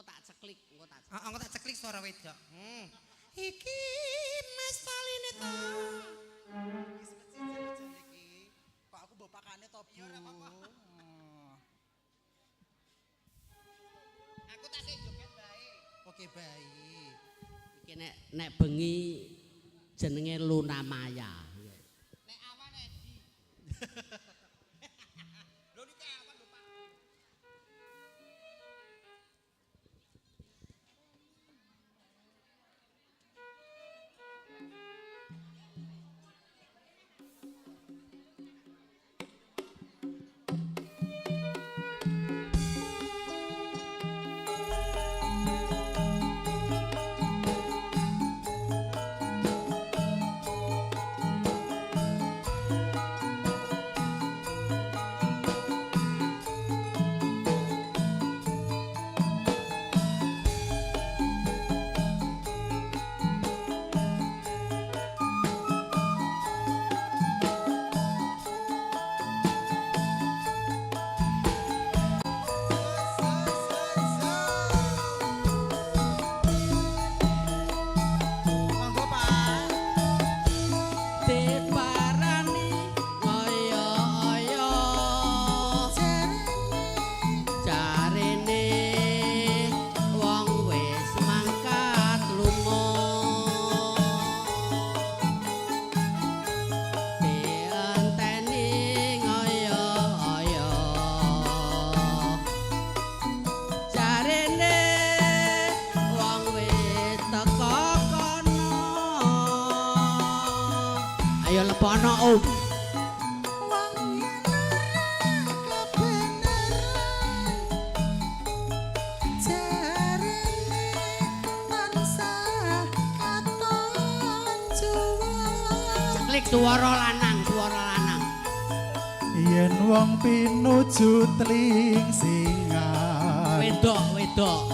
engko tak ceklik, Engko tak ceklik suara wedok. Iki mesaline to. Kok aku mbok pakane to, Bu? Aku tak sik joget bae. Oke, baik. iki nek bengi jenenge Luna Maya. Nek awan Edi. Lho niki awan lho, Pak. Monggo, Pak. Diparani ngoyo-oyo jarene wong wis mangkat lunga dienteni ngoyo-oyo jarene wong wis teko kono ayo lepono Om. Ceklik suara lanang. Yen wong pinuju tling singan. Wedok.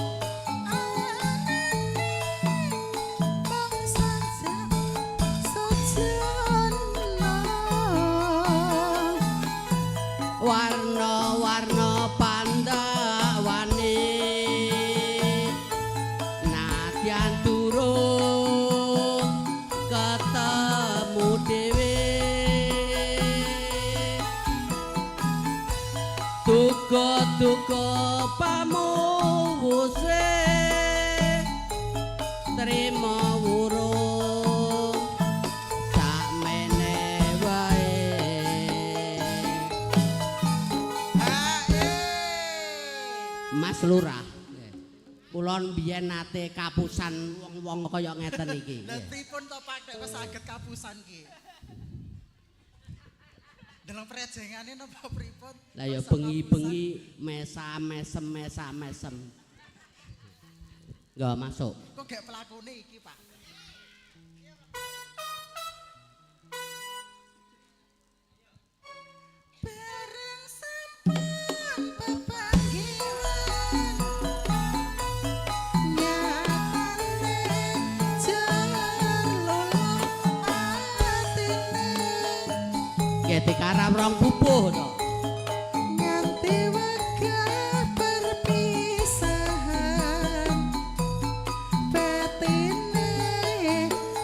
Warna-warna pandhawane nadyan durung ketemu dhewe duga-duga pamuwuse trima wurung sakmene wae. Mas Lurah, kulon biyen nate kapusan wong-wong kaya ngeten iki. Lah pripun to Pak nek wis saged kapusan ki? Dalam perejengane napa pripun? Lah ya bengi-bengi mesam-mesem. Enggak masuk. Kok gak pelakune iki, Pak? Bareng sampean pepanggilan nyatane jalur atine Kete karap rong pupuh to. nganti wegah perpisahan batine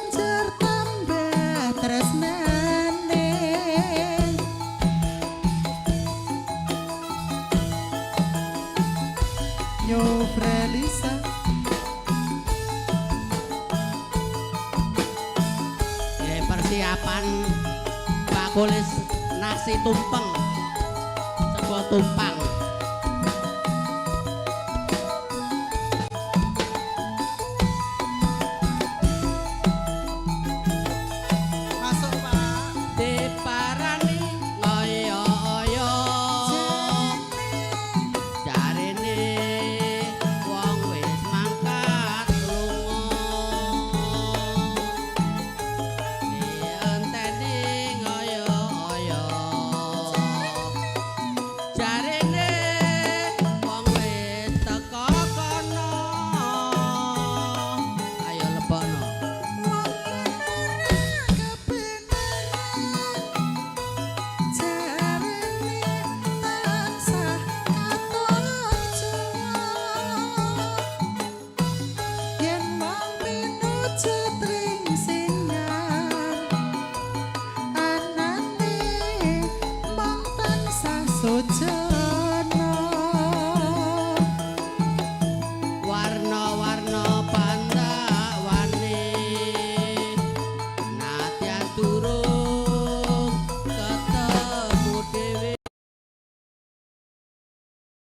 njur tambah tresnane Yo Frelisa Persiapan bakulis nasi tumpeng. Sego tumpang. masuk Pak Diparani ngoyo-oyo jarene wong wis mangkat lunga dienteni ngoyo-oyo jarene cetring singan anane mong tansah sojo